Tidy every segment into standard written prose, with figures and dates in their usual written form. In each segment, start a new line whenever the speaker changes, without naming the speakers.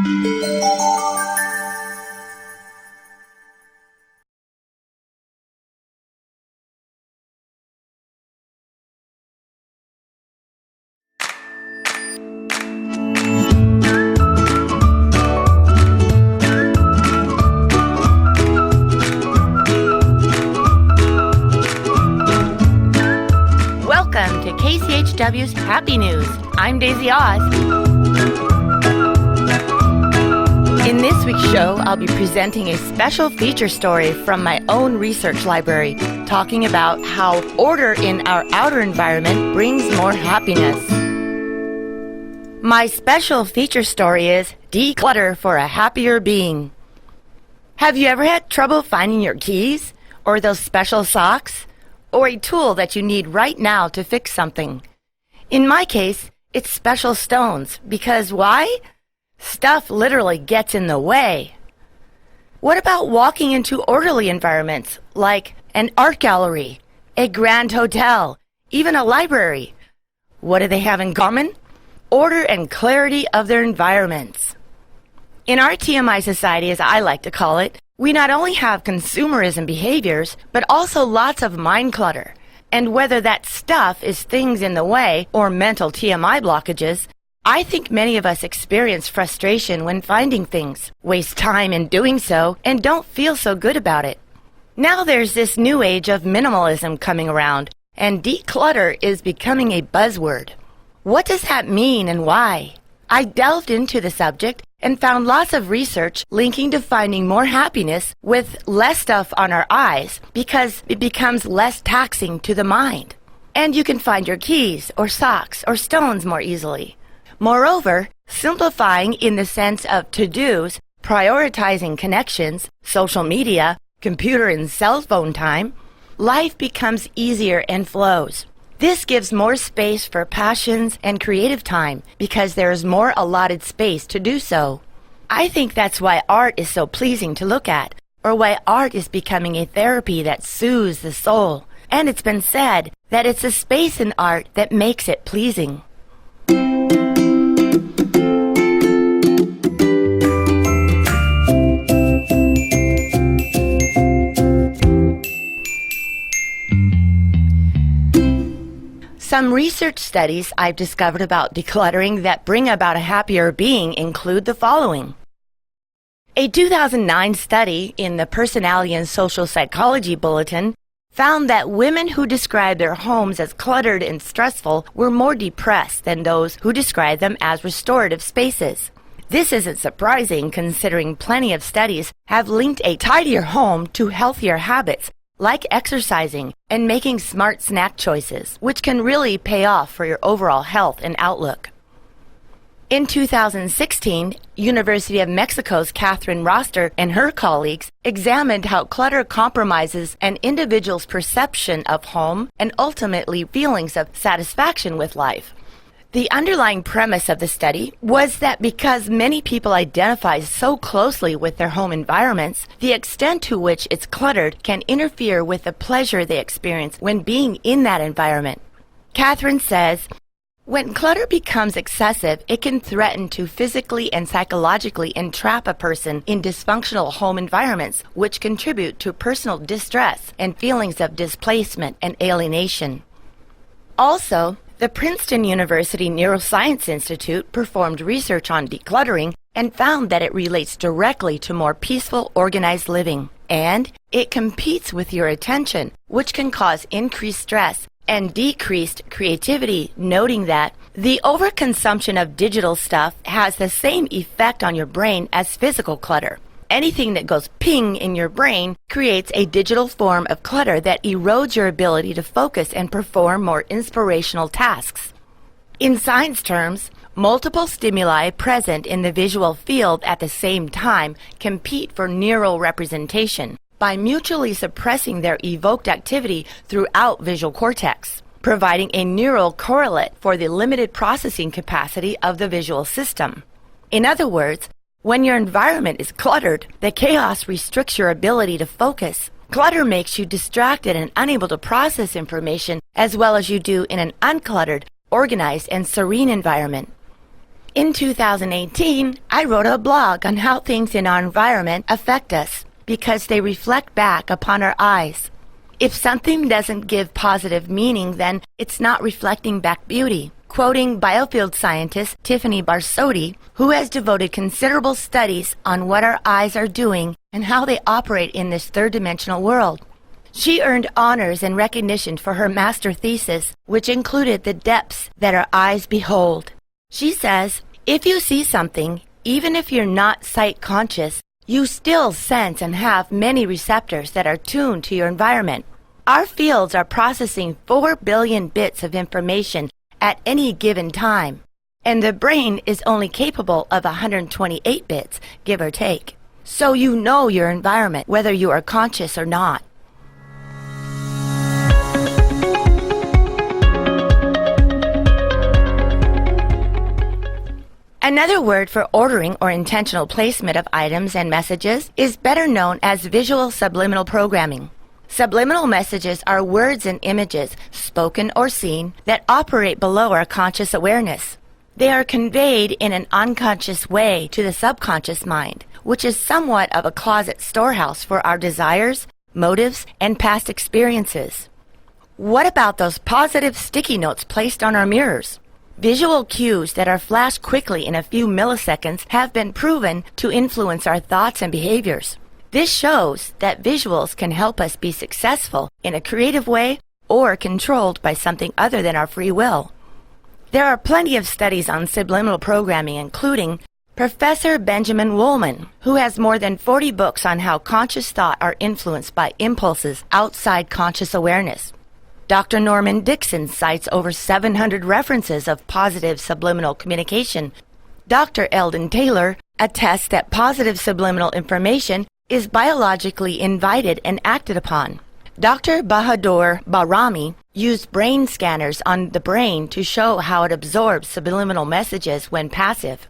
Welcome to KCHW's Happy News. I'm Daisy Oz. In this week's show, I'll be presenting a special feature story from my own research library, talking about how order in our outer environment brings more happiness. My special feature story is Declutter for a Happier Being. Have you ever had trouble finding your keys, or those special socks, or a tool that you need right now to fix something? In my case, it's special stones, because why? Stuff literally gets in the way. What about walking into orderly environments, like an art gallery, a grand hotel, even a library? What do they have in common? Order and clarity of their environments. In our TMI society, as I like to call it, we not only have consumerism behaviors, but also lots of mind clutter. And whether that stuff is things in the way or mental TMI blockages, I think many of us experience frustration when finding things, waste time in doing so, and don't feel so good about it. Now there's this new age of minimalism coming around, and declutter is becoming a buzzword. What does that mean and why? I delved into the subject and found lots of research linking to finding more happiness with less stuff on our eyes because it becomes less taxing to the mind. And you can find your keys or socks or stones more easily. Moreover, simplifying in the sense of to-dos, prioritizing connections, social media, computer and cell phone time, life becomes easier and flows. This gives more space for passions and creative time because there is more allotted space to do so. I think that's why art is so pleasing to look at, or why art is becoming a therapy that soothes the soul. And it's been said that it's the space in art that makes it pleasing. Some research studies I've discovered about decluttering that bring about a happier being include the following. A 2009 study in the Personality and Social Psychology Bulletin found that women who described their homes as cluttered and stressful were more depressed than those who described them as restorative spaces. This isn't surprising considering plenty of studies have linked a tidier home to healthier habits like exercising and making smart snack choices, which can really pay off for your overall health and outlook. In 2016, University of Mexico's Catherine Roster and her colleagues examined how clutter compromises an individual's perception of home and ultimately feelings of satisfaction with life. The underlying premise of the study was that because many people identify so closely with their home environments, the extent to which it's cluttered can interfere with the pleasure they experience when being in that environment. Catherine says, when clutter becomes excessive, it can threaten to physically and psychologically entrap a person in dysfunctional home environments, which contribute to personal distress and feelings of displacement and alienation. Also, the Princeton University Neuroscience Institute performed research on decluttering and found that it relates directly to more peaceful, organized living. And it competes with your attention, which can cause increased stress and decreased creativity, noting that the overconsumption of digital stuff has the same effect on your brain as physical clutter. Anything that goes ping in your brain creates a digital form of clutter that erodes your ability to focus and perform more inspirational tasks. In science terms, multiple stimuli present in the visual field at the same time compete for neural representation by mutually suppressing their evoked activity throughout visual cortex, providing a neural correlate for the limited processing capacity of the visual system. In other words, when your environment is cluttered, the chaos restricts your ability to focus. Clutter makes you distracted and unable to process information as well as you do in an uncluttered, organized, and serene environment. In 2018, I wrote a blog on how things in our environment affect us because they reflect back upon our eyes. If something doesn't give positive meaning, then it's not reflecting back beauty. Quoting biofield scientist Tiffany Barsotti, who has devoted considerable studies on what our eyes are doing and how they operate in this third-dimensional world. She earned honors and recognition for her master thesis, which included the depths that our eyes behold. She says, if you see something, even if you're not sight conscious, you still sense and have many receptors that are tuned to your environment. Our fields are processing 4 billion bits of information at any given time, and the brain is only capable of 128 bits, give or take. So you know your environment, whether you are conscious or not. Another word for ordering or intentional placement of items and messages is better known as visual subliminal programming. Subliminal messages are words and images, spoken or seen, that operate below our conscious awareness. They are conveyed in an unconscious way to the subconscious mind, which is somewhat of a closet storehouse for our desires, motives, and past experiences. What about those positive sticky notes placed on our mirrors? Visual cues that are flashed quickly in a few milliseconds have been proven to influence our thoughts and behaviors. This shows that visuals can help us be successful in a creative way or controlled by something other than our free will. There are plenty of studies on subliminal programming, including Professor Benjamin Woolman, who has more than 40 books on how conscious thought are influenced by impulses outside conscious awareness. Dr. Norman Dixon cites over 700 references of positive subliminal communication. Dr. Eldon Taylor attests that positive subliminal information is biologically invited and acted upon. Dr. Bahadur Bahrami used brain scanners on the brain to show how it absorbs subliminal messages when passive.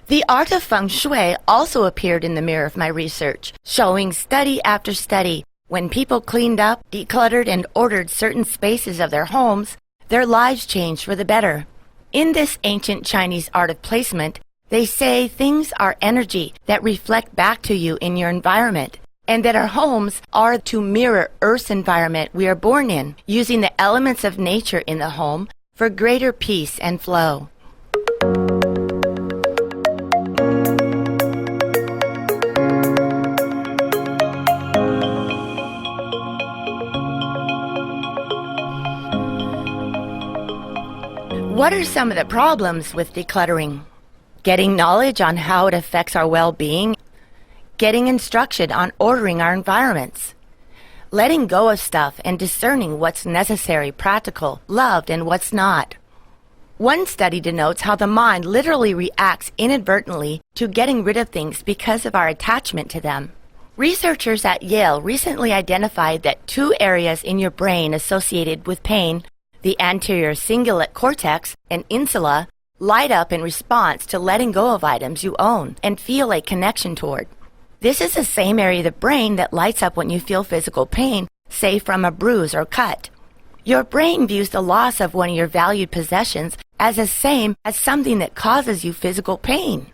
The art of feng shui also appeared in the mirror of my research, showing study after study. When people cleaned up, decluttered, and ordered certain spaces of their homes, their lives changed for the better. In this ancient Chinese art of placement, they say things are energy that reflect back to you in your environment, and that our homes are to mirror Earth's environment we are born in, using the elements of nature in the home for greater peace and flow. What are some of the problems with decluttering? Getting knowledge on how it affects our well-being, getting instruction on ordering our environments, letting go of stuff and discerning what's necessary, practical, loved, and what's not. One study denotes how the mind literally reacts inadvertently to getting rid of things because of our attachment to them. Researchers at Yale recently identified that 2 areas in your brain associated with pain, the anterior cingulate cortex and insula, light up in response to letting go of items you own and feel a connection toward. This is the same area of the brain that lights up when you feel physical pain, say from a bruise or cut. Your brain views the loss of one of your valued possessions as the same as something that causes you physical pain.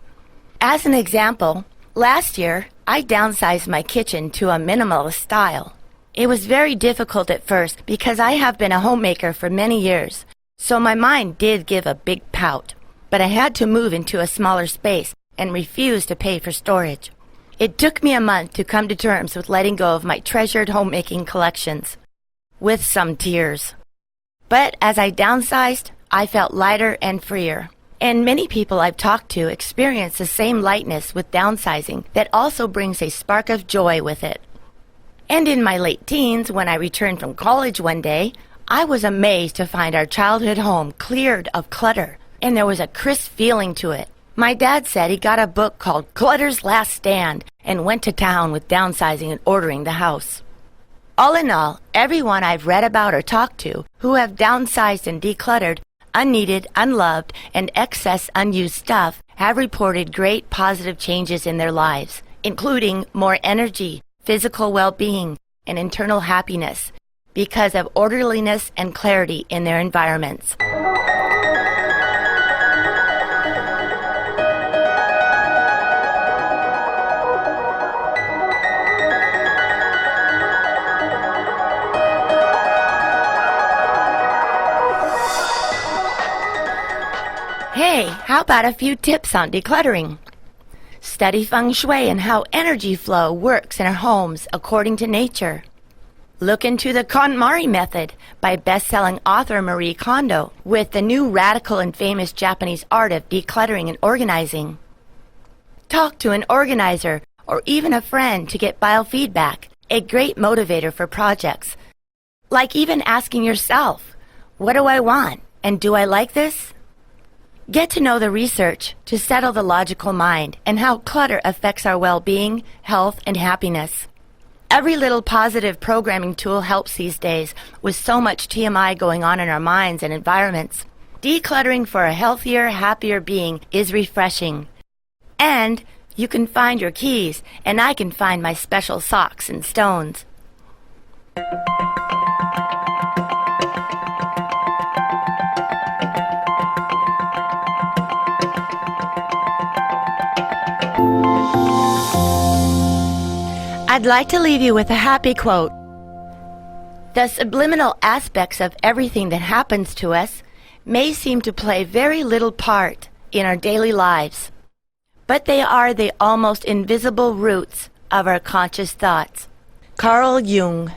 As an example, last year I downsized my kitchen to a minimalist style. It was very difficult at first because I have been a homemaker for many years, so my mind did give a big pout. But I had to move into a smaller space and refuse to pay for storage. It took me a month to come to terms with letting go of my treasured homemaking collections, with some tears. But as I downsized, I felt lighter and freer. And many people I've talked to experience the same lightness with downsizing that also brings a spark of joy with it. And in my late teens, when I returned from college one day, I was amazed to find our childhood home cleared of clutter, and there was a crisp feeling to it. My dad said he got a book called Clutter's Last Stand and went to town with downsizing and ordering the house. All in all, everyone I've read about or talked to who have downsized and decluttered unneeded, unloved, and excess unused stuff have reported great positive changes in their lives, including more energy, physical well-being, and internal happiness because of orderliness and clarity in their environments. How about a few tips on decluttering? Study feng shui and how energy flow works in our homes according to nature. Look into the KonMari method by best-selling author Marie Kondo with the new radical and famous Japanese art of decluttering and organizing. Talk to an organizer or even a friend to get biofeedback, a great motivator for projects. Like even asking yourself, what do I want and do I like this? Get to know the research to settle the logical mind and how clutter affects our well-being, health, and happiness. Every little positive programming tool helps these days with so much TMI going on in our minds and environments. Decluttering for a healthier, happier being is refreshing. And you can find your keys, and I can find my special socks and stones. I'd like to leave you with a happy quote. The subliminal aspects of everything that happens to us may seem to play very little part in our daily lives, but they are the almost invisible roots of our conscious thoughts. Carl Jung.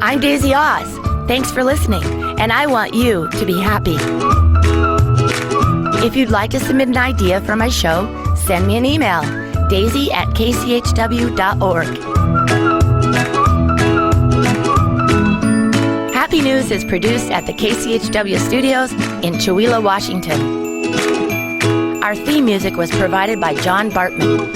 I'm Daisy Oz. Thanks for listening, and I want you to be happy. If you'd like to submit an idea for my show, send me an email, daisy@kchw.org. Happy News is produced at the KCHW studios in Chewelah, Washington. Our theme music was provided by John Bartman.